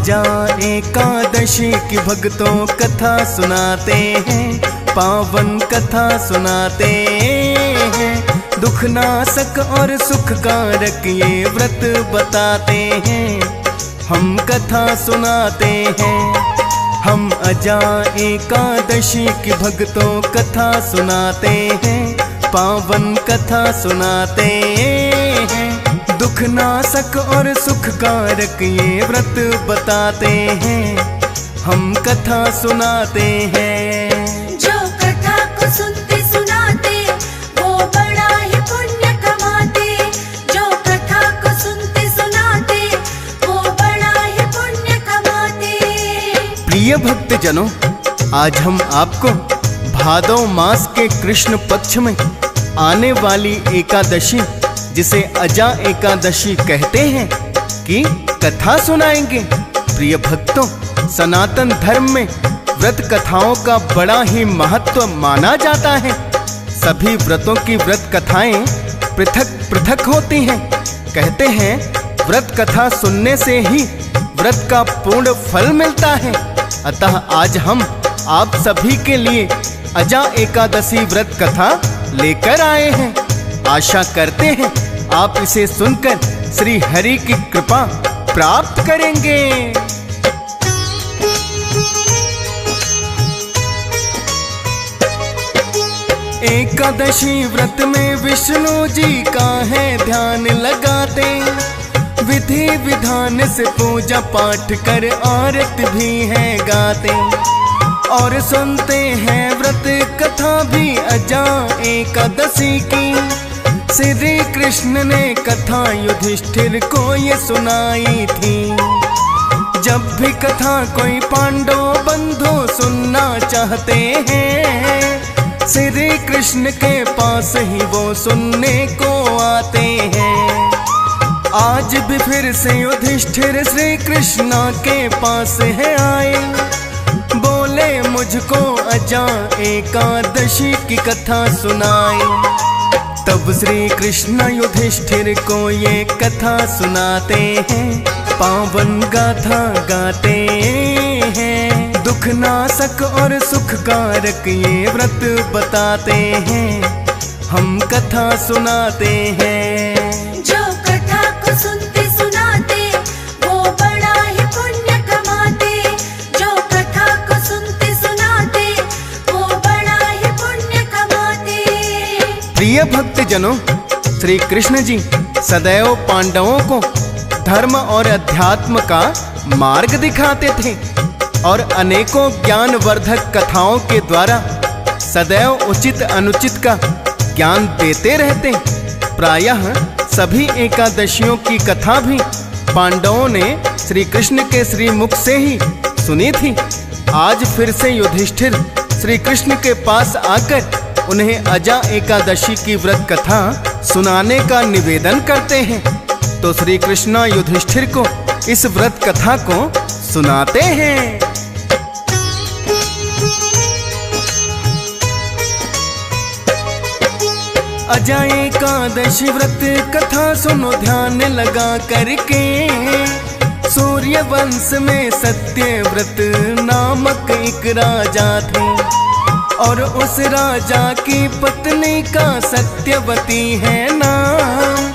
अजा एकादशी की भक्तों कथा सुनाते हैं, पावन कथा सुनाते हैं। दुख नाशक और सुख कारक ये व्रत बताते हैं, हम कथा सुनाते हैं। हम अजा एकादशी की भक्तों कथा सुनाते हैं, पावन कथा सुनाते हैं। दुख नाशक और सुख कारक ये व्रत बताते हैं, हम कथा सुनाते हैं। जो कथा को सुनते सुनाते वो बड़ा ही पुण्य कमाते, जो कथा को सुनते सुनाते वो बड़ा ही पुण्य कमाते। प्रिय भक्तजनों, आज हम आपको भादव मास के कृष्ण पक्ष में आने वाली एकादशी, जिसे अजा एकादशी कहते हैं, कि कथा सुनाएंगे। प्रिय भक्तों, सनातन धर्म में व्रत कथाओं का बड़ा ही महत्व माना जाता है। सभी व्रतों की व्रत कथाएं पृथक पृथक होती हैं। कहते हैं व्रत कथा सुनने से ही व्रत का पूर्ण फल मिलता है। अतः आज हम आप सभी के लिए अजा एकादशी व्रत कथा लेकर आए हैं। आशा करते हैं आप इसे सुनकर श्री हरि की कृपा प्राप्त करेंगे। एकादशी व्रत में विष्णु जी का है ध्यान लगाते, विधि विधान से पूजा पाठ कर आरती भी है गाते, और सुनते हैं व्रत कथा भी अजा एकादशी की। श्री कृष्ण ने कथा युधिष्ठिर को ये सुनाई थी। जब भी कथा कोई पांडव बंधु सुनना चाहते हैं, श्री कृष्ण के पास ही वो सुनने को आते हैं। आज भी फिर से युधिष्ठिर श्री कृष्ण के पास है आए, बोले मुझको अजा एकादशी की कथा सुनाई। तब श्री कृष्ण युधिष्ठिर को ये कथा सुनाते हैं, पावन गाथा गाते हैं। दुख नाशक और सुख कारक ये व्रत बताते हैं, हम कथा सुनाते हैं। जो कथा को सुनते सुनाते वो बड़ा ही पुण्य कमाते, जो कथा को सुनते सुनाते वो बड़ा ही पुण्य कमाते। प्रिय भक्तजनों, श्री कृष्ण जी सदैव पांडवों को धर्म और अध्यात्म का मार्ग दिखाते थे, और अनेकों ज्ञानवर्धक कथाओं के द्वारा सदैव उचित अनुचित का ज्ञान देते रहते। प्रायः सभी एकादशियों की कथा भी पांडवों ने श्री कृष्ण के श्री मुख से ही सुनी थी। आज फिर से युधिष्ठिर श्री कृष्ण के पास आकर उन्हें अजा एकादशी की व्रत कथा सुनाने का निवेदन करते हैं। तो श्री कृष्ण युधिष्ठिर को इस व्रत कथा को सुनाते हैं। अजा एकादशी व्रत कथा सुनो ध्यान लगा करके। सूर्य वंश में सत्यव्रत नामक एक राजा थे, और उस राजा की पत्नी का सत्यवती है नाम।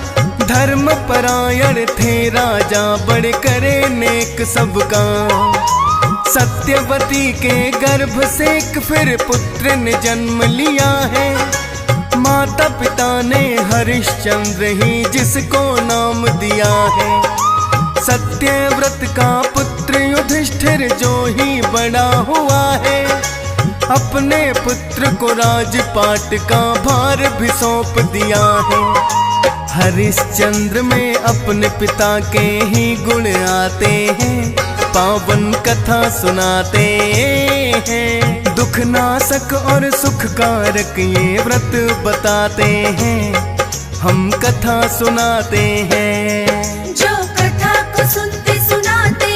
धर्म परायण थे राजा, बड़े करे नेक सब काम। सत्यवती के गर्भ से एक फिर पुत्र ने जन्म लिया है। माता पिता ने हरिश्चंद्र ही जिसको नाम दिया है। सत्यव्रत का पुत्र युधिष्ठिर जो ही बड़ा हुआ है, अपने पुत्र को राजपाट का भार भी सौंप दिया है। हरिश्चंद्र में अपने पिता के ही गुण आते हैं, पावन कथा सुनाते हैं। दुख नाशक और सुख कारक ये व्रत बताते हैं, हम कथा सुनाते हैं। जो कथा को सुनते सुनाते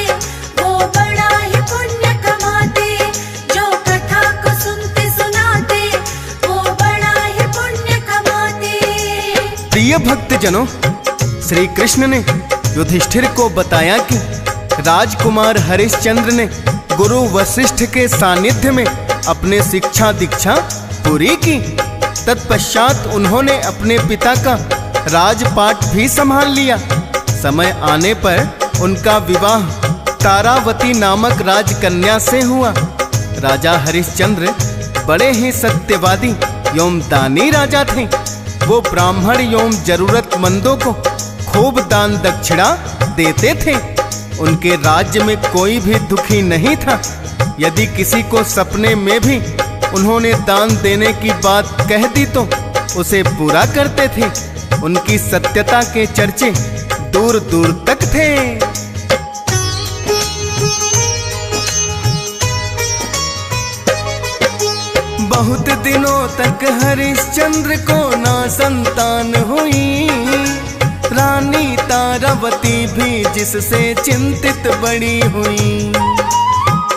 वो बड़ा ही पुण्य कमाते, जो कथा को सुनते सुनाते वो बड़ा ही पुण्य कमाते। प्रिय भक्तजनों, श्री कृष्ण ने युधिष्ठिर को बताया कि राजकुमार हरिश्चंद्र ने गुरु वशिष्ठ के सानिध्य में अपने शिक्षा दीक्षा पूरी की। तत्पश्चात उन्होंने अपने पिता का राजपाट भी संभाल लिया। समय आने पर उनका विवाह तारावती नामक राजकन्या से हुआ। राजा हरिश्चंद्र बड़े ही सत्यवादी एवं दानी राजा थे। वो ब्राह्मण एवं जरूरतमंदों को खूब दान दक्षिणा देते थे। उनके राज्य में कोई भी दुखी नहीं था। यदि किसी को सपने में भी उन्होंने दान देने की बात कह दी तो उसे पूरा करते थे। उनकी सत्यता के चर्चे दूर दूर तक थे। बहुत दिनों तक हरिश्चंद्र को ना संतान हुई। रानी तारावती भी जिससे चिंतित बड़ी हुई।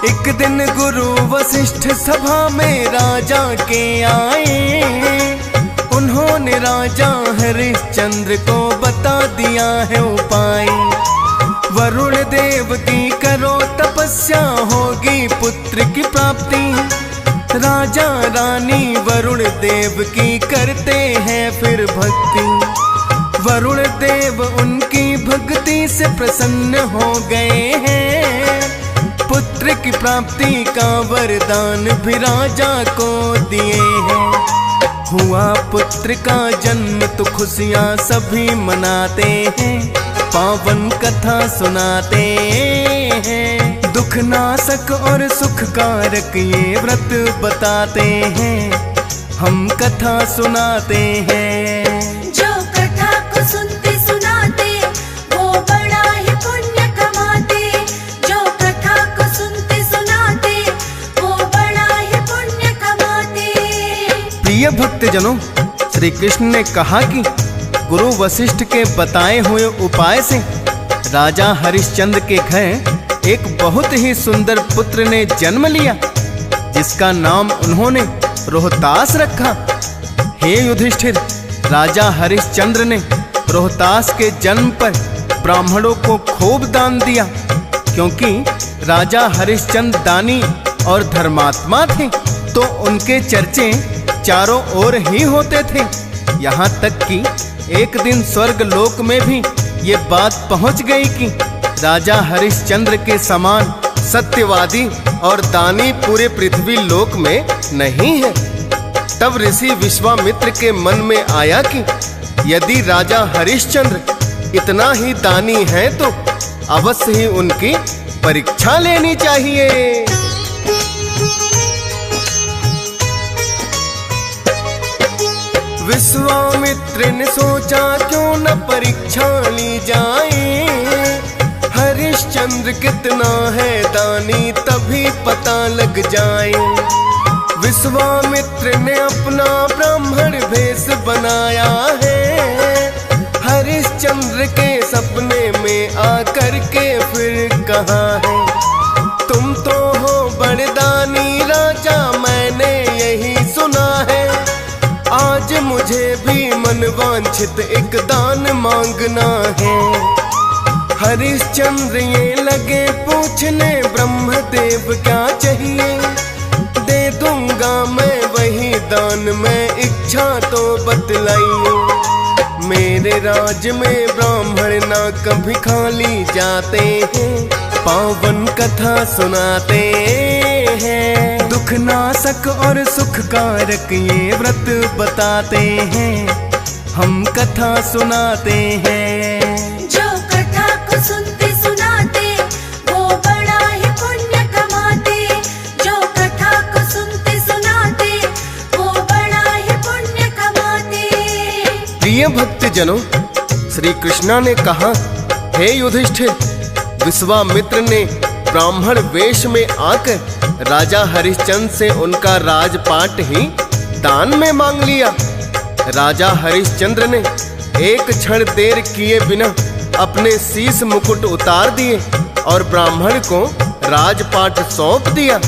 एक दिन गुरु वशिष्ठ सभा में राजा के आए। उन्होंने राजा हरिश्चंद्र को बता दिया है उपाय। वरुण देव की करो तपस्या होगी पुत्र की प्राप्ति। राजा रानी वरुण देव की करते हैं फिर भक्ति। वरुण देव उनकी भक्ति से प्रसन्न हो गए हैं। पुत्र की प्राप्ति का वरदान भी राजा को दिए हैं। हुआ पुत्र का जन्म तो खुशियाँ सभी मनाते हैं। पावन कथा सुनाते हैं। दुख नाशक और सुख कारक ये व्रत बताते हैं। हम कथा सुनाते हैं। जो कथा को सुनते सुनाते वो बड़ा ही पुण्य कमाते। जो कथा को सुनते सुनाते वो बड़ा ही पुण्य कमाते। प्रिय भक्तजनों, श्री कृष्ण ने कहा कि गुरु वशिष्ठ के बताए हुए उपाय से राजा हरिश्चंद्र के घर एक बहुत ही सुंदर पुत्र ने जन्म लिया, जिसका नाम उन्होंने रोहतास रखा। हे युधिष्ठिर, राजा हरिश्चंद्र ने रोहतास के जन्म पर ब्राह्मणों को खूब दान दिया, क्योंकि राजा हरिश्चंद्र दानी और धर्मात्मा थे। तो उनके चर्चे चारों ओर ही होते थे। यहाँ तक कि एक दिन स्वर्ग लोक में भी ये बात पहुँच गई कि राजा हरिश्चंद्र के समान सत्यवादी और दानी पूरे पृथ्वी लोक में नहीं है। तब ऋषि विश्वामित्र के मन में आया कि यदि राजा हरिश्चंद्र इतना ही दानी हैं तो अवश्य ही उनकी परीक्षा लेनी चाहिए। विश्वामित्र ने सोचा क्यों न परीक्षा ली जाए। हरिश्चंद्र कितना है दानी तभी पता लग जाए। विश्वामित्र ने अपना ब्राह्मण भेष बनाया है। हरिश्चंद्र के सपने में आकर के फिर कहा है, तुम तो हो बड़े दानी राजा, मैंने यही सुना है। आज मुझे भी मनवांछित एक दान मांगना है। हरिश्चंद्र ये लगे पूछने ब्रह्मदेव क्या चाहिए। दे दूंगा मैं वही दान, मैं इच्छा तो बतलाइए। मेरे राज में ब्राह्मण ना कभी खाली जाते हैं। पावन कथा सुनाते हैं। दुख नाशक और सुख कारक ये व्रत बताते हैं। हम कथा सुनाते हैं। जो कथा को सुनते सुनाते वो बड़ा ही पुण्य कमाते। जो कथा को सुनते सुनाते वो बड़ा ही पुण्य कमाते। प्रिय भक्तजनों, श्री कृष्णा ने कहा, हे युधिष्ठिर, विश्वामित्र ने ब्राह्मण वेश में आकर राजा हरिश्चंद्र से उनका राजपाट ही दान में मांग लिया। राजा हरिश्चंद्र ने एक क्षण देर किए बिना अपने शीश मुकुट उतार दिए और ब्राह्मण को राजपाट सौंप दिया।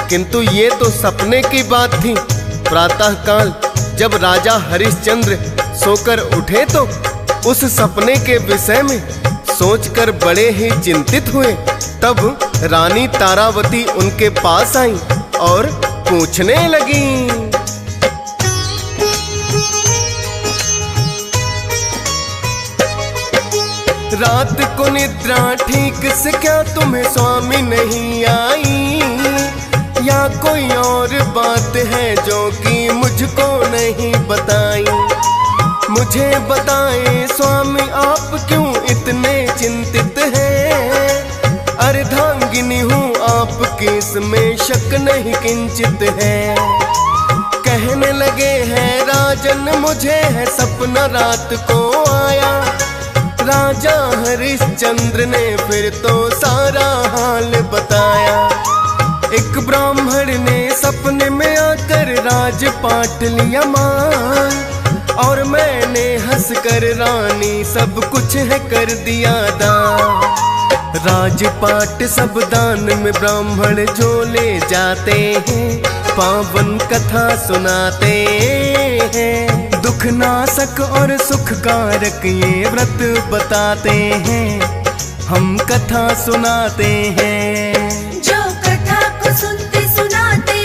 किंतु ये तो सपने की बात थी। प्रातःकाल जब राजा हरिश्चंद्र सोकर उठे तो उस सपने के विषय में सोचकर बड़े ही चिंतित हुए। तब रानी तारावती उनके पास आई और पूछने लगी, रात को निद्रा ठीक से क्या तुम्हें स्वामी नहीं आई, या कोई और बात है जो कि मुझको नहीं बताई। मुझे बताएं स्वामी आप क्यों इतने चिंतित हैं, अर्धांगिनी हूँ आपकी इसमें शक नहीं किंचित है। कहने लगे हैं राजन मुझे है सपना रात को आया, राजा हरिश्चंद्र ने फिर तो सारा हाल बताया। एक ब्राह्मण ने सपने में आकर राजपाट लिया मान, और मैंने हंसकर रानी सब कुछ है कर दिया दान। राजपाट सब दान में ब्राह्मण जो ले जाते हैं, पावन कथा सुनाते हैं। दुख नाशक और सुख कारक ये व्रत बताते हैं, हम कथा सुनाते हैं। जो कथा को सुनते सुनाते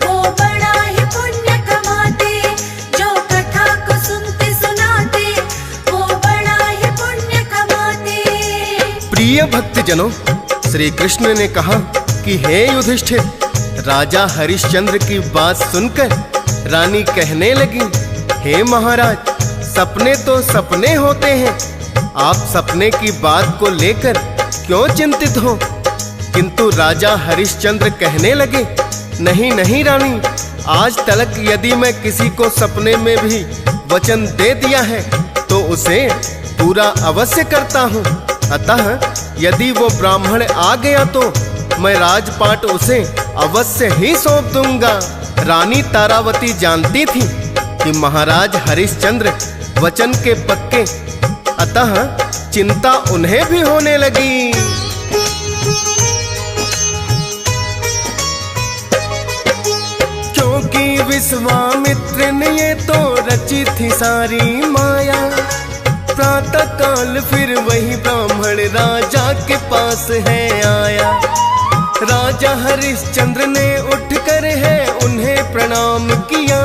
वो बड़ा ही पुण्य कमाते, जो कथा को सुनते सुनाते वो बड़ा ही पुण्य कमाते। प्रिय भक्तजनों, श्री कृष्ण ने कहा कि हे युधिष्ठिर, राजा हरिश्चंद्र की बात सुनकर रानी कहने लगी, हे महाराज, सपने तो सपने होते हैं, आप सपने की बात को लेकर क्यों चिंतित हो। किंतु राजा हरिश्चंद्र कहने लगे, नहीं नहीं रानी, आज तक यदि मैं किसी को सपने में भी वचन दे दिया है तो उसे पूरा अवश्य करता हूँ। अतः यदि वो ब्राह्मण आ गया तो मैं राजपाट उसे अवश्य ही सौंप दूंगा। रानी तारावती जानती थी कि महाराज हरिश्चंद्र वचन के पक्के, अतः चिंता उन्हें भी होने लगी। क्योंकि विश्वामित्र ने ये तो रची थी सारी माया, प्रातः काल फिर वही ब्राह्मण राजा के पास है आया। राजा हरिश्चंद्र ने उठकर है उन्हें प्रणाम किया,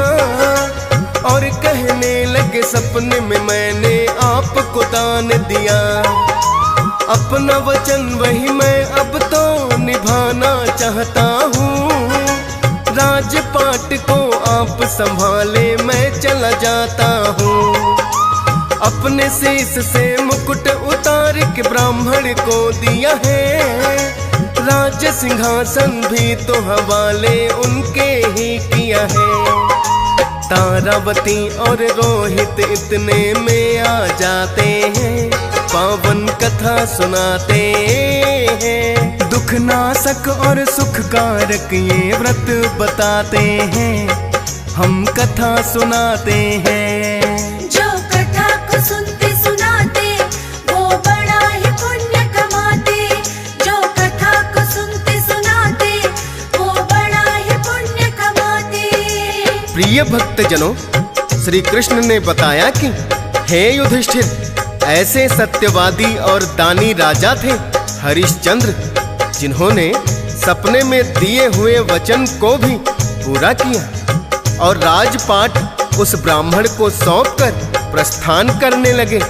और कहने लगे सपने में मैंने आपको दान दिया। अपना वचन वही मैं अब तो निभाना चाहता हूँ, राजपाट को आप संभाले मैं चला जाता हूँ। अपने शीश से मुकुट उतार के ब्राह्मण को दिया है, राज सिंहासन भी तो हवाले उनके ही किया है। तारावती और रोहित इतने में आ जाते हैं, पावन कथा सुनाते हैं। दुख नाशक और सुख कारक ये व्रत बताते हैं, हम कथा सुनाते हैं। जो कथा को सुनते सुनाते वो बड़ा ही पुण्य कमाते, जो कथा को सुनते सुनाते वो बड़ा ही पुण्य कमाते। प्रिय भक्तजनों, श्री कृष्ण ने बताया कि हे युधिष्ठिर, ऐसे सत्यवादी और दानी राजा थे हरिश्चंद्र, जिन्होंने सपने में दिए हुए वचन को भी पूरा किया और राजपाट उस ब्राह्मण को सौंपकर प्रस्थान करने लगे।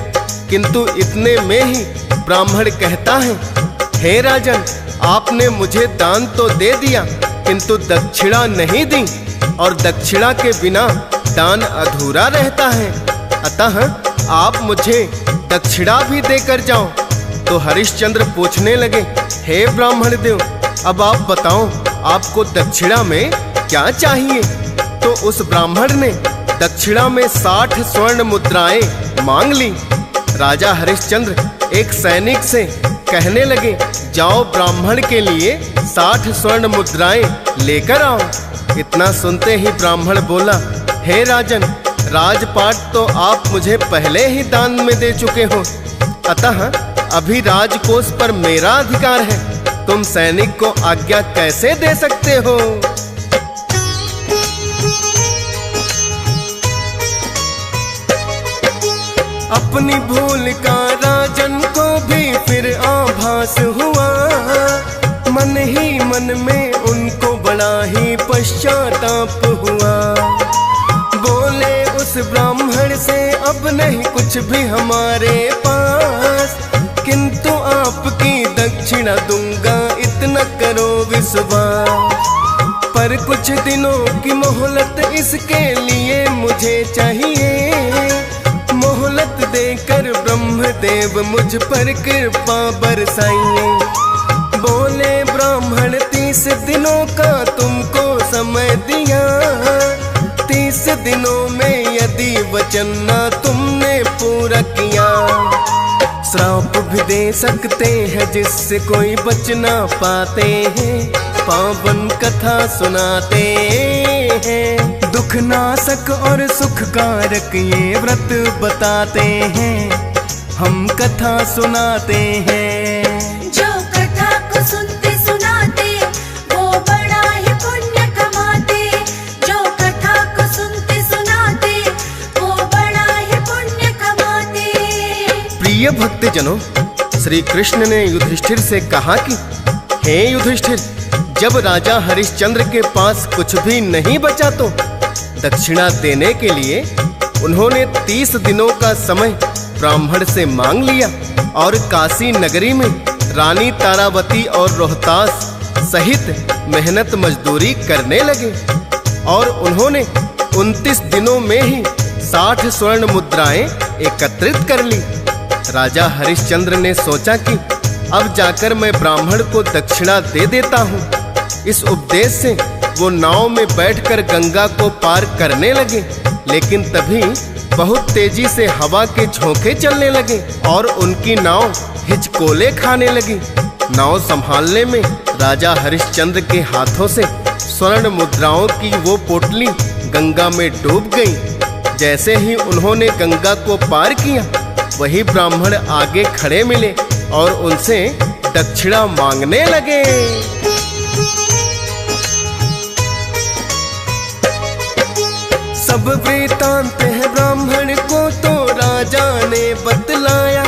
किंतु इतने में ही ब्राह्मण कहता है, हे राजन, आपने मुझे दान तो दे दिया किंतु दक्षिणा नहीं दी, और दक्षिणा के बिना दान अधूरा रहता है, अतः आप मुझे दक्षिणा भी देकर जाओ। तो हरिश्चंद्र पूछने लगे, हे ब्राह्मण देव, अब आप बताओ आपको दक्षिणा में क्या चाहिए। तो उस ब्राह्मण ने दक्षिणा में 60 स्वर्ण मुद्राएं मांग ली। राजा हरिश्चंद्र एक सैनिक से कहने लगे, जाओ ब्राह्मण के लिए 60 स्वर्ण मुद्राएं लेकर आओ। इतना सुनते ही ब्राह्मण बोला, हे राजन, राजपाट तो आप मुझे पहले ही दान में दे चुके हो, अतः अभी राजकोष पर मेरा अधिकार है, तुम सैनिक को आज्ञा कैसे दे सकते हो। अपनी भूल का राजन को भी फिर आभास हुआ, मन ही मन में उनको बड़ा ही पश्चाताप हुआ। बोले उस ब्राह्मण से अब नहीं कुछ भी हमारे पास, किंतु आपकी दक्षिणा दूंगा इतना करो विश्वास। पर कुछ दिनों की मोहलत इसके लिए मुझे चाहिए, मोहलत देकर ब्रह्मदेव मुझ पर कृपा बरसाइए। बोले ब्राह्मण 30 दिनों का तुमको समय दिया, 30 दिनों में यदि वचन ना तुमने पूरा किया, श्राप भी दे सकते हैं जिससे कोई बच ना पाते हैं, पावन कथा सुनाते हैं। दुख नाशक और सुख कारक ये व्रत बताते हैं, हम कथा सुनाते हैं। जो कथा को सुनते सुनाते वो बड़ा ही पुण्य कमाते, जो कथा को सुनते सुनाते वो बड़ा ही पुण्य कमाते। प्रिय भक्तजनों, श्री कृष्ण ने युधिष्ठिर से कहा कि हे युधिष्ठिर, जब राजा हरिश्चंद्र के पास कुछ भी नहीं बचा तो दक्षिणा देने के लिए उन्होंने 30 दिनों का समय ब्राह्मण से मांग लिया और काशी नगरी में रानी तारावती और रोहतास सहित मेहनत मजदूरी करने लगे। और उन्होंने 29 दिनों में ही 60 स्वर्ण मुद्राएं एकत्रित कर ली। राजा हरिश्चंद्र ने सोचा कि अब जाकर मैं ब्राह्मण को दक्षिणा दे देता हूँ। इस उपदेश से वो नाव में बैठकर गंगा को पार करने लगे, लेकिन तभी बहुत तेजी से हवा के झोंके चलने लगे और उनकी नाव हिचकोले खाने लगी। नाव संभालने में राजा हरिश्चंद्र के हाथों से स्वर्ण मुद्राओं की वो पोटली गंगा में डूब गई। जैसे ही उन्होंने गंगा को पार किया, वही ब्राह्मण आगे खड़े मिले और उनसे दक्षिणा मांगने लगे। सब वृतांत है ब्राह्मण को तो राजा ने बतलाया,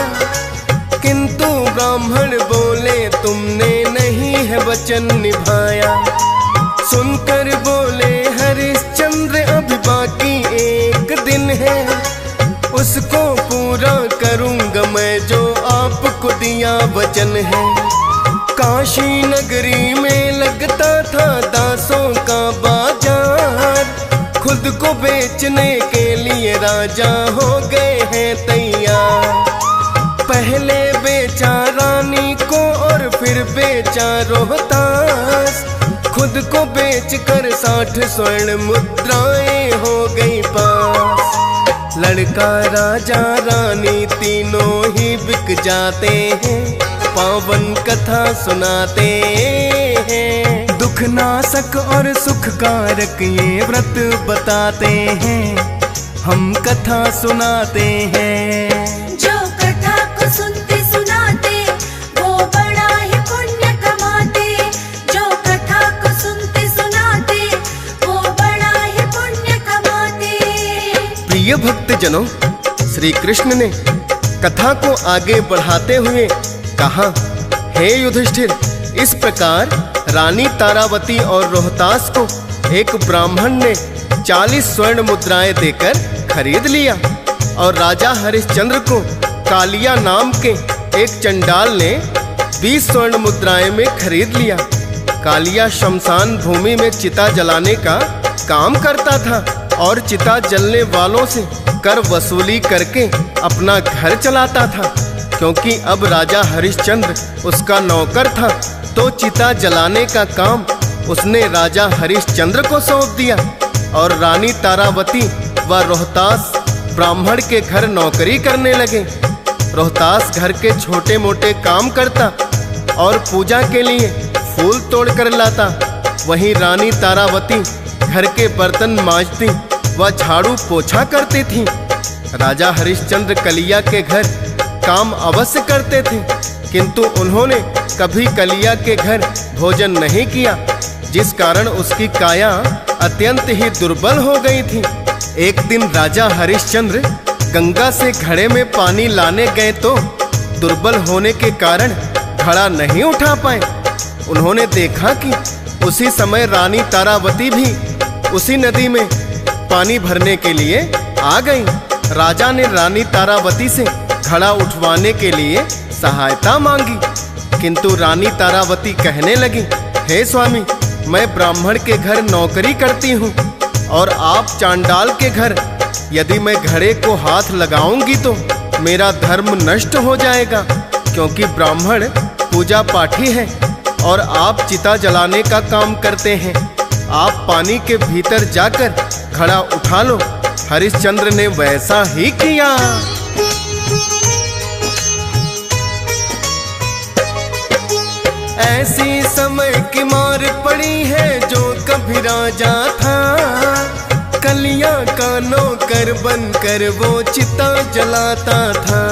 किंतु ब्राह्मण बोले तुमने नहीं है वचन निभाया। सुनकर बोले हरिश्चंद्र अभी बाकी एक दिन है, उसको पूरा करूंगा मैं जो आपको दिया वचन है। काशी नगरी में लगता था दासों का बाजार, खुद को बेचने के लिए राजा हो गए हैं तैयार। पहले बेचा रानी को और फिर बेचा रोहतास, खुद को बेचकर 60 स्वर्ण मुद्राएं हो गई पास। लड़का राजा रानी तीनों ही बिक जाते हैं, पावन कथा सुनाते हैं। दुख नाशक और सुख कारक ये व्रत बताते हैं, हम कथा सुनाते हैं। जो कथा को सुनते सुनाते वो बड़ा ही पुण्य कमाते, जो कथा को सुनते सुनाते वो बड़ा ही पुण्य कमाते। प्रिय भक्तजनों, श्री कृष्ण ने कथा को आगे बढ़ाते हुए कहा, हे युधिष्ठिर, इस प्रकार रानी तारावती और रोहतास को एक ब्राह्मण ने 40 स्वर्ण मुद्राएं देकर खरीद लिया और राजा हरिश्चंद्र को कालिया नाम के एक चंडाल ने 20 स्वर्ण मुद्राएं में खरीद लिया। कालिया शमशान भूमि में चिता जलाने का काम करता था और चिता जलने वालों से कर वसूली करके अपना घर चलाता था। क्योंकि अब राजा हरिश्चंद्र उसका नौकर था, तो चिता जलाने का काम उसने राजा हरिश्चंद्र को सौंप दिया और रानी तारावती व रोहतास ब्राह्मण के घर नौकरी करने लगे। रोहतास घर के छोटे मोटे काम करता और पूजा के लिए फूल तोड़ कर लाता, वहीं रानी तारावती घर के बर्तन मांजती व झाड़ू पोछा करती थी। राजा हरिश्चंद्र कलिया के घर काम अवश्य करते थे, किंतु उन्होंने कभी कलिया के घर भोजन नहीं किया, जिस कारण उसकी काया अत्यंत ही दुर्बल हो गई थी। एक दिन राजा हरिश्चंद्र गंगा से घड़े में पानी लाने गए तो दुर्बल होने के कारण घड़ा नहीं उठा पाए। उन्होंने देखा कि उसी समय रानी तारावती भी उसी नदी में पानी भरने के लिए आ गई। राजा ने रानी तारावती से घड़ा उठवाने के लिए सहायता मांगी, किंतु रानी तारावती कहने लगी, हे स्वामी, मैं ब्राह्मण के घर नौकरी करती हूँ और आप चांडाल के घर यदि मैं घड़े को हाथ लगाऊंगी तो मेरा धर्म नष्ट हो जाएगा, क्योंकि ब्राह्मण पूजा पाठी है और आप चिता जलाने का काम करते हैं। आप पानी के भीतर जाकर घड़ा उठा लो। हरिश्चंद्र ने वैसा ही किया। ऐसी समय की मार पड़ी है जो कभी राजा था, कलियां का नौकर बनकर वो चिता जलाता था।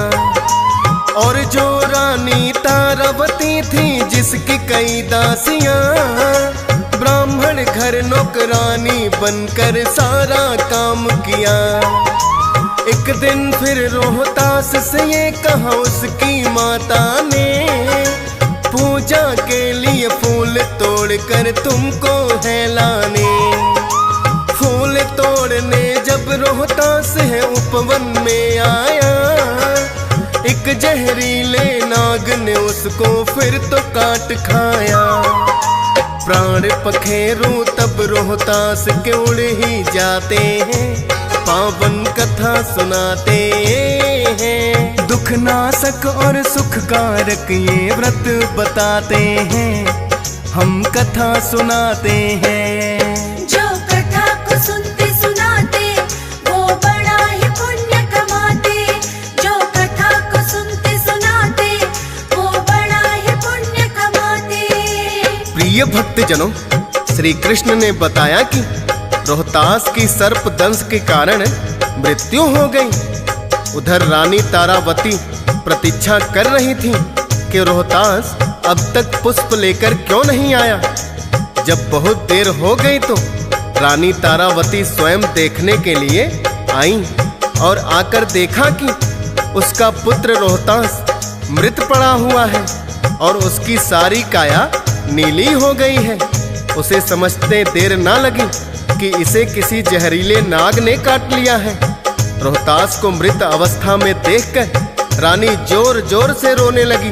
और जो रानी तारावती थी जिसकी कई दासियां, ब्राह्मण घर नौकरानी बनकर सारा काम किया। एक दिन फिर रोहतास से ये कहा उसकी माता ने, पूजा के लिए फूल तोड़कर तुमको है लाने। फूल तोड़ने जब रोहतास है उपवन में आया, एक जहरीले नाग ने उसको फिर तो काट खाया। प्राण पखेरु तब रोहतास के उड़ ही जाते हैं, पावन कथा सुनाते हैं। दुख नाशक और सुख कारक ये व्रत बताते हैं, हम कथा सुनाते हैं। जो कथा को सुनते सुनाते वो बड़ा ही पुण्य कमाते। जो कथा को सुनते सुनाते वो बड़ा ही पुण्य कमाते। प्रिय भक्तजनों, श्री कृष्ण ने बताया कि रोहतास की सर्प दंश के कारण मृत्यु हो गई। उधर रानी तारावती प्रतीक्षा कर रही थी कि रोहतास अब तक पुष्प लेकर क्यों नहीं आया। जब बहुत देर हो गई तो रानी तारावती स्वयं देखने के लिए आई और आकर देखा कि उसका पुत्र रोहतास मृत पड़ा हुआ है और उसकी सारी काया नीली हो गई है। उसे समझते देर ना लगी कि इसे किसी जहरीले नाग ने काट लिया है। रोहतास को मृत अवस्था में देखकर रानी जोर जोर से रोने लगी।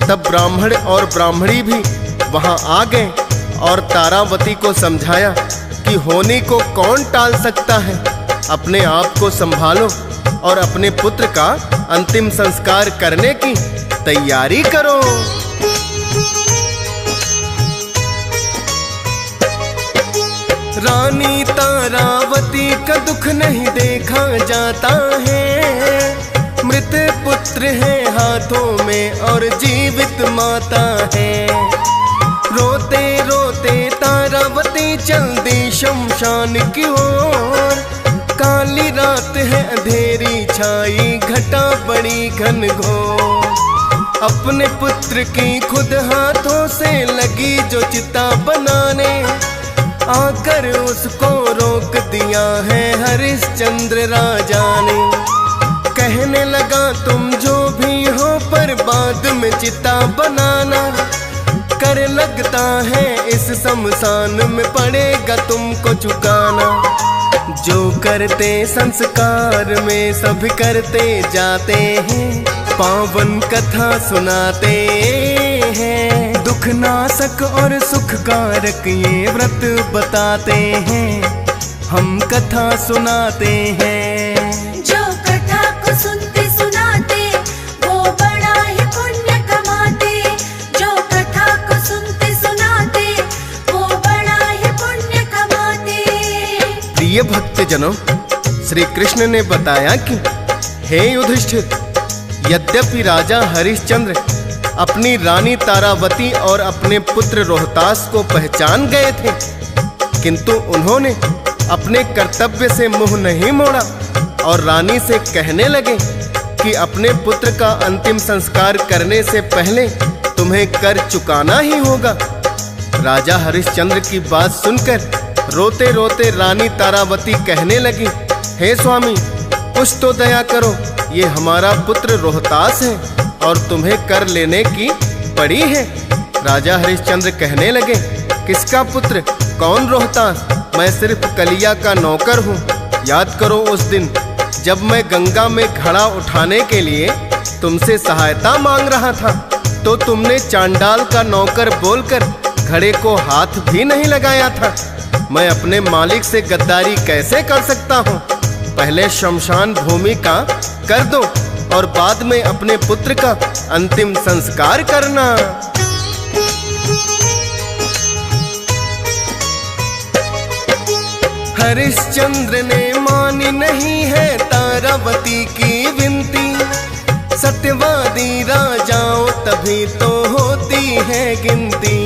तब ब्राह्मण और ब्राह्मणी भी वहां आ गए और तारावती को समझाया कि होनी को कौन टाल सकता है। अपने आप को संभालो और अपने पुत्र का अंतिम संस्कार करने की तैयारी करो। रानी तारावती का दुख नहीं देखा जाता है, मृत पुत्र है हाथों में और जीवित माता है। रोते रोते तारावती चल दी शमशान की ओर। काली रात है अंधेरी छाई, घटा बड़ी घनघोर। अपने पुत्र की खुद हाथों से लगी जो चिता बनाने, आकर उसको रोक दिया है हरिश्चंद्र राजा ने। कहने लगा तुम जो भी हो पर बाद में चिता बनाना, कर लगता है इस शमशान में पड़ेगा तुमको चुकाना। जो करते संस्कार में सब करते जाते हैं, पावन कथा सुनाते हैं। दुख नाशक और सुख कारक ये व्रत बताते हैं, हम कथा सुनाते हैं। जो कथा को सुनते सुनाते वो बड़ा ही पुण्य कमाते। जो कथा को सुनते सुनाते वो बड़ा ही पुण्य कमाते। प्रिय भक्तजनों, श्री कृष्ण ने बताया कि हे युधिष्ठिर, यद्यपि राजा हरिश्चंद्र अपनी रानी तारावती और अपने पुत्र रोहतास को पहचान गए थे, किंतु उन्होंने अपने कर्तव्य से मुंह नहीं मोड़ा और रानी से कहने लगे कि अपने पुत्र का अंतिम संस्कार करने से पहले तुम्हें कर चुकाना ही होगा। राजा हरिश्चंद्र की बात सुनकर रोते रोते रानी तारावती कहने लगी, हे स्वामी, कुछ तो दया करो, ये हमारा पुत्र रोहतास है और तुम्हें कर लेने की पड़ी है। राजा हरिश्चंद्र कहने लगे, किसका पुत्र, कौन रोहतास? मैं सिर्फ कलिया का नौकर हूँ। याद करो उस दिन जब मैं गंगा में घड़ा उठाने के लिए तुमसे सहायता मांग रहा था, तो तुमने चांडाल का नौकर बोलकर घड़े को हाथ भी नहीं लगाया था। मैं अपने मालिक से गद्दारी कैसे कर सकता हूँ? पहले शमशान भूमि का कर दो और बाद में अपने पुत्र का अंतिम संस्कार करना। हरिश्चंद्र ने मानी नहीं है तारावती की विनती। सत्यवादी राजाओं तभी तो होती है गिनती।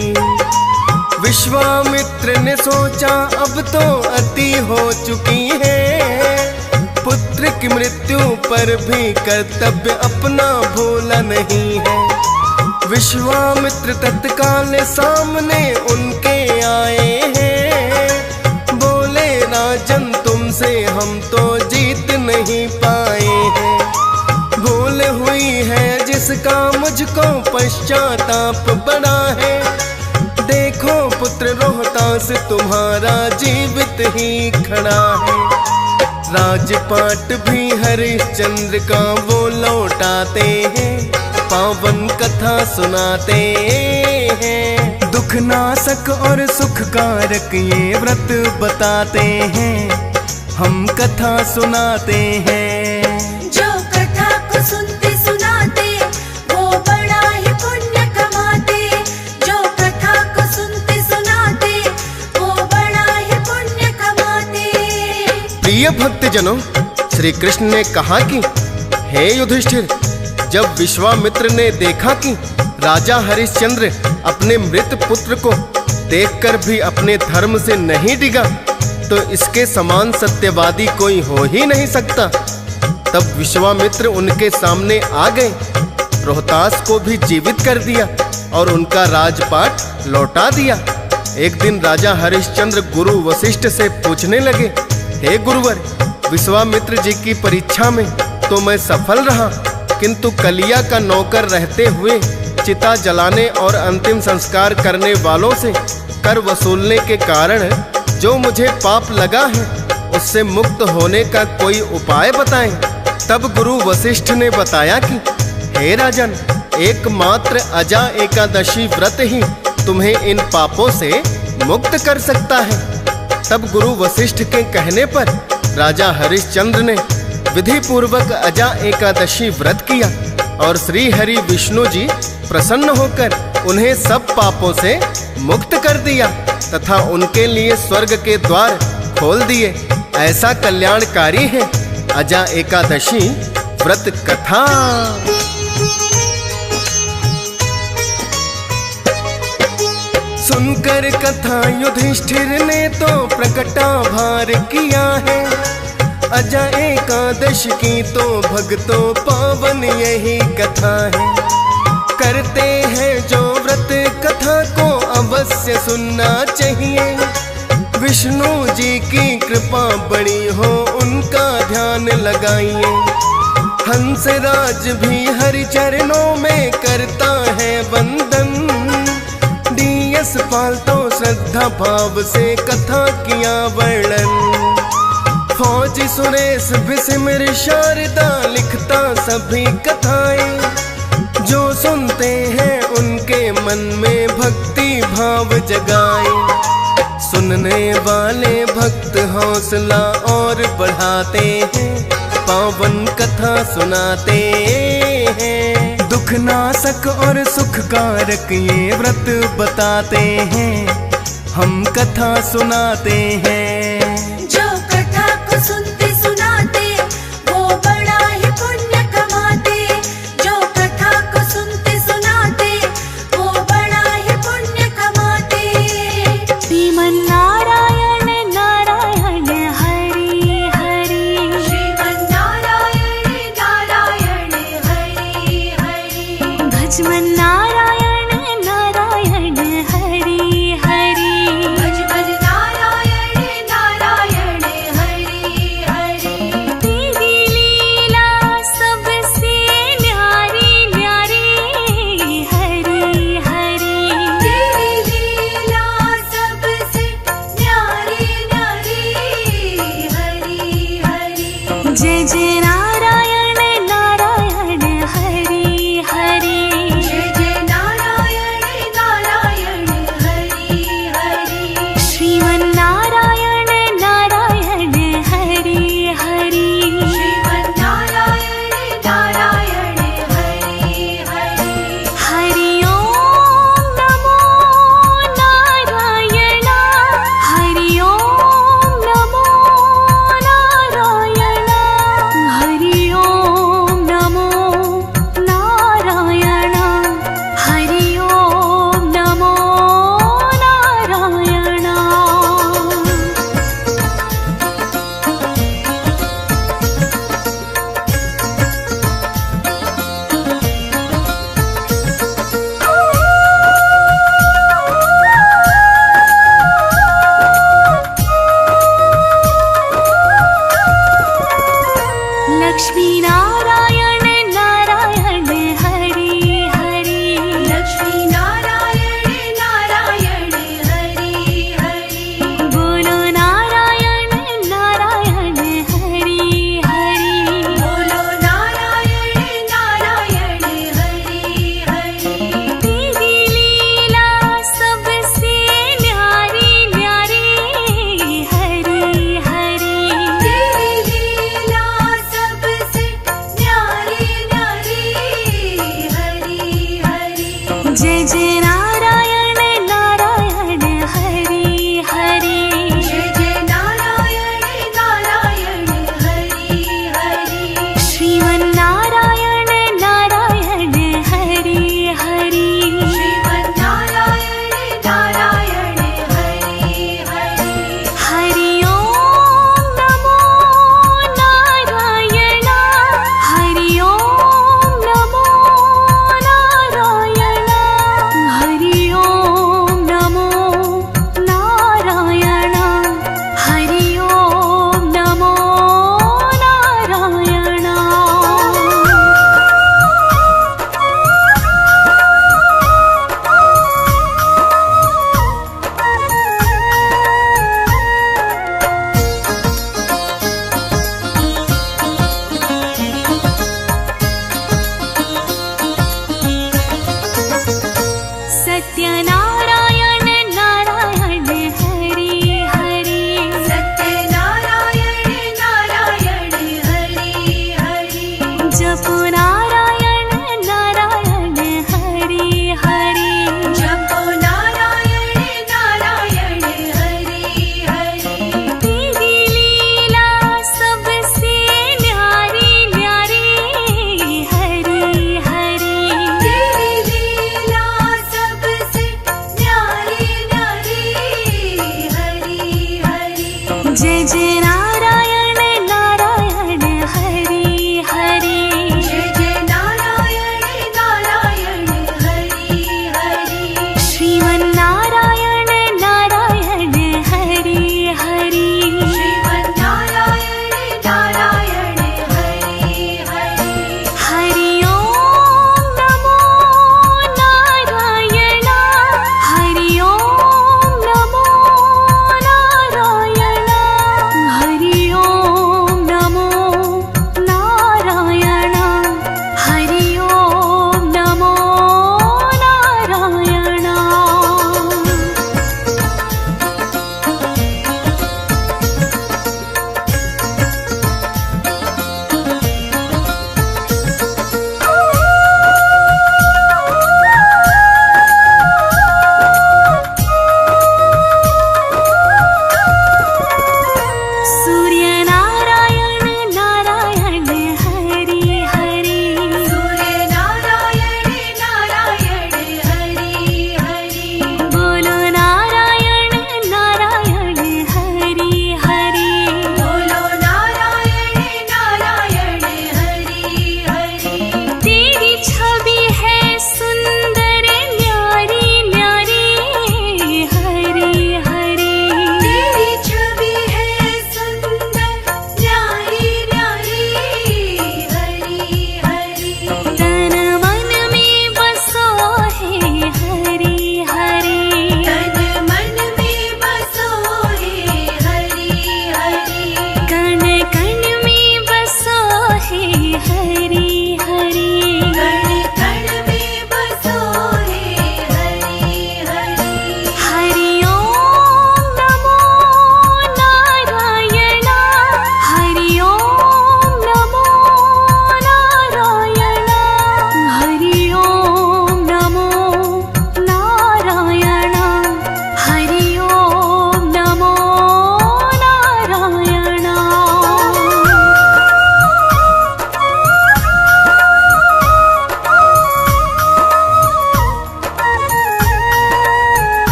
विश्वामित्र ने सोचा अब तो अति हो चुकी है, पुत्र की मृत्यु पर भी कर्तव्य अपना भूला नहीं है। विश्वामित्र तत्काल सामने उनके आए हैं, बोले राजन तुमसे हम तो जीत नहीं पाए हैं। भूल हुई है जिसका मुझको पश्चाताप बड़ा है। देखो पुत्र रोहतास तुम्हारा जीवित ही खड़ा है। राजपाट भी हरिश्चंद्र का वो लौटाते हैं, पावन कथा सुनाते हैं। दुख नाशक और सुख कारक ये व्रत बताते हैं, हम कथा सुनाते हैं। जो कथा को सुनते सुनाते वो बड़ा ही पुण्य कमाते। जो कथा को सुनते सुनाते वो बड़ा ही पुण्य कमाते। प्रिय भक्तजनों, श्री कृष्ण ने कहा कि हे युधिष्ठिर, जब विश्वामित्र ने देखा कि राजा हरिश्चंद्र अपने मृत पुत्र को देखकर भी अपने धर्म से नहीं डिगा, तो इसके समान सत्यवादी कोई हो ही नहीं सकता। तब विश्वामित्र उनके सामने आ गए, रोहतास को भी जीवित कर दिया और उनका राजपाट लौटा दिया। एक दिन राजा हरिश्चंद्र गुरु वशिष्ठ से पूछने लगे, हे गुरुवर, विश्वामित्र जी की परीक्षा में तो मैं सफल रहा, किंतु कलिया का नौकर रहते हुए चिता जलाने और अंतिम संस्कार करने वालों से कर वसूलने के कारण जो मुझे पाप लगा है, उससे मुक्त होने का कोई उपाय बताएं। तब गुरु वशिष्ठ ने बताया कि हे राजन, एकमात्र अजा एकादशी व्रत ही तुम्हें इन पापों से मुक्त कर सकता है। तब गुरु वशिष्ठ के कहने पर राजा हरिश्चंद्र ने विधि पूर्वक अजा एकादशी व्रत किया और श्री हरि विष्णु जी प्रसन्न होकर उन्हें सब पापों से मुक्त कर दिया तथा उनके लिए स्वर्ग के द्वार खोल दिए। ऐसा कल्याणकारी है अजा एकादशी व्रत कथा। सुनकर कथा युधिष्ठिर ने तो प्रकटाभार किया है। अजा एकादश की तो भक्तों पावन यही कथा है। करते हैं जो व्रत कथा को अवश्य सुनना चाहिए। विष्णु जी की कृपा बड़ी हो उनका ध्यान लगाइए। हंसराज भी हरि चरणों में करता है वंदन। डीएस पाल तो श्रद्धा भाव से कथा किया वर्णन। फौजी सुरेश भी सिमर शारदा लिखता सभी कथाएं। जो सुनते हैं उनके मन में भक्ति भाव जगाए। सुनने वाले भक्त हौसला और बढ़ाते हैं, पावन कथा सुनाते हैं। दुख नाशक और सुख कारक ये व्रत बताते हैं, हम कथा सुनाते हैं। जो कथा को सुनते सुनाते वो बड़ा ही पुण्य कमाते। जो कथा को सुनते सुनाते वो बड़ा ही पुण्य कमाते। श्रीमन्नारायण नारायण हरि हरि। श्रीमन्नारायण नारायण हरि हरि। भजमन नारायण नारायण हरि हरि। भज भज नारायण नारायण हरि हरि। तेरी लीला सबसे न्यारी न्यारी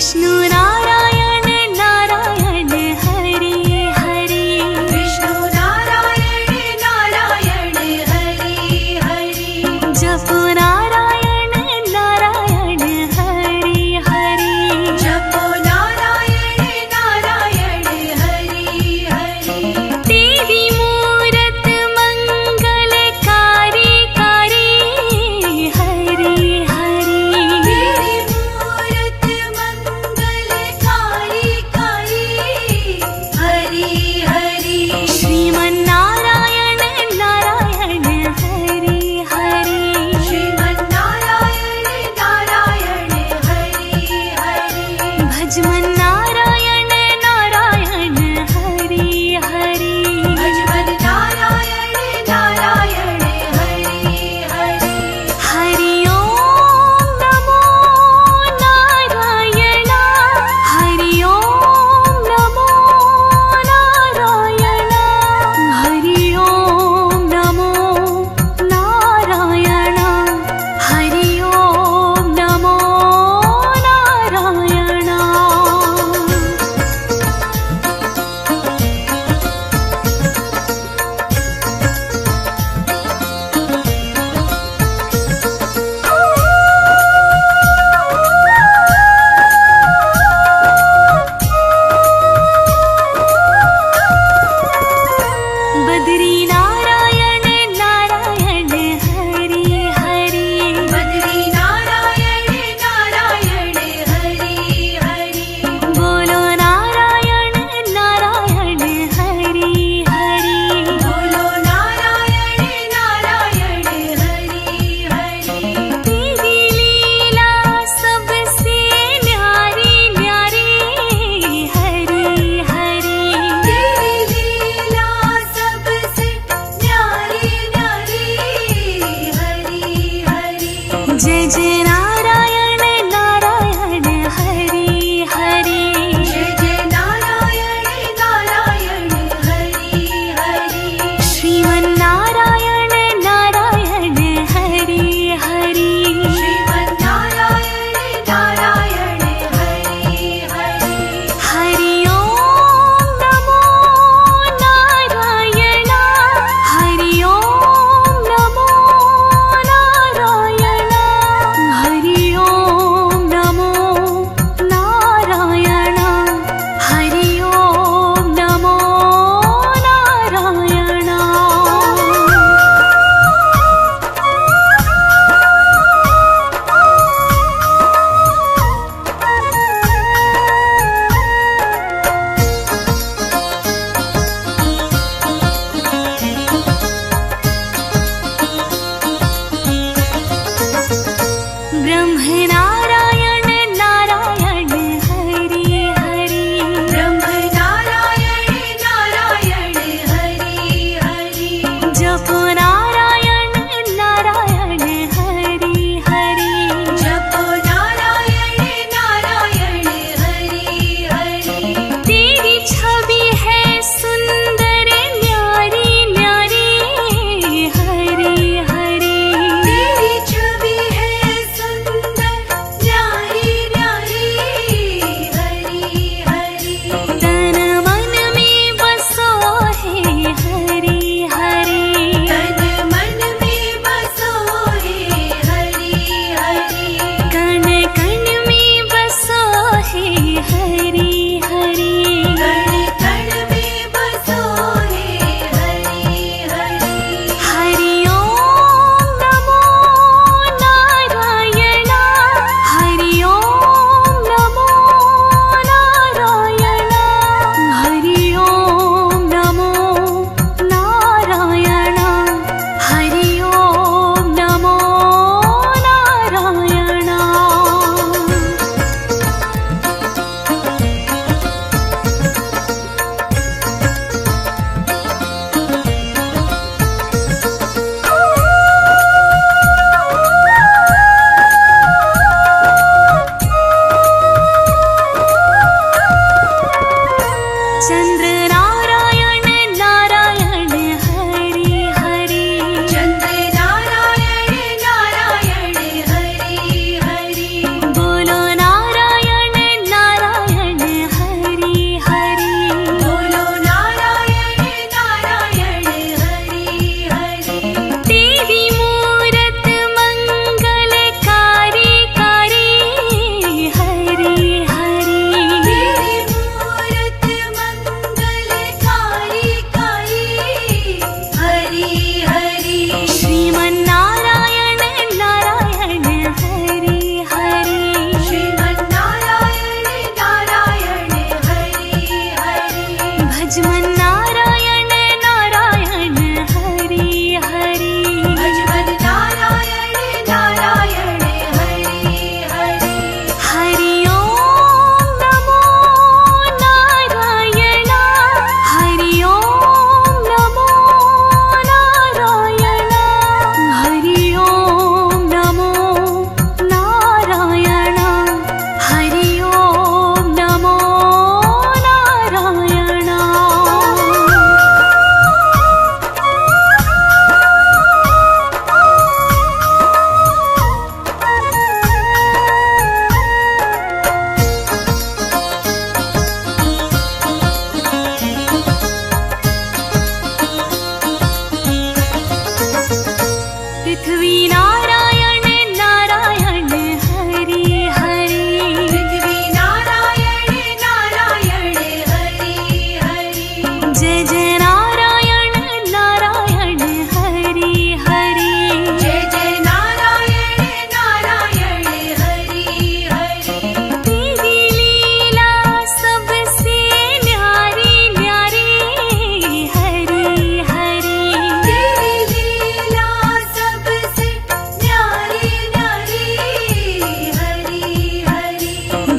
विष्णु नारायण नारायण हरि हरि विष्णु नारायण नारायण हरि हरि जप नारायण नारायण हरि हरि जपो नारायण नारायण हरि हरि तेरी मूरत मंगलकारी कारी हरि हरि तेरी मूरत मंगलकारी कारी हरि हरि श्रीमन्नारायण नारायण हरि हरि श्रीमन्नारायण नारायण हरि हरि भजमन नारायण नारायण हरि हरि भजमन नारायण नारायण हरि हरि हरि ओम नमो नारायण हरि ओम नमो नारायण हरि ओम नमो नारायण हरि ओम नमो नारायण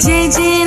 जय जय